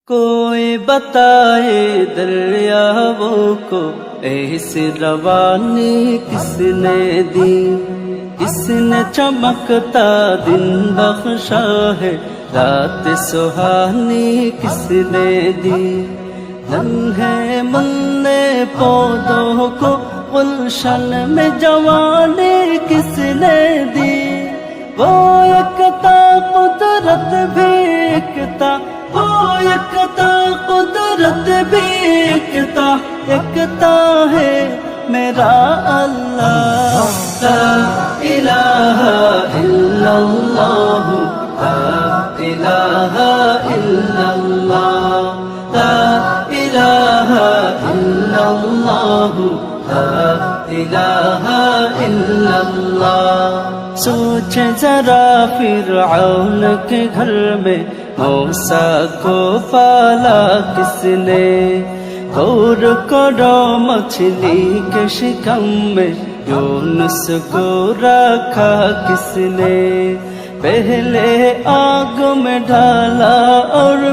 کوئی بتائے دریاؤں کو ایسی روانی کس نے دی، کس نے چمکتا دن بخشا ہے، رات سہانی کس نے دی، ننھے مننے پودوں کو گلشن میں جوانی کس نے دی، وہ یکتا قدرت بھی یکتا، وہ یکتا قدرت بھی یکتا، یکتا ہے میرا اللہ، لا الہ الا اللہ، لا الہ الا اللہ، لا الہ الا اللہ، لا الہ الا اللہ۔ سوچ ذرا فرعون کے گھر میں موسیٰ کو پالا کس نے، غور کرو مچھلی کے شکم میں یونس کو رکھا کس نے، پہلے آگ میں ڈالا اور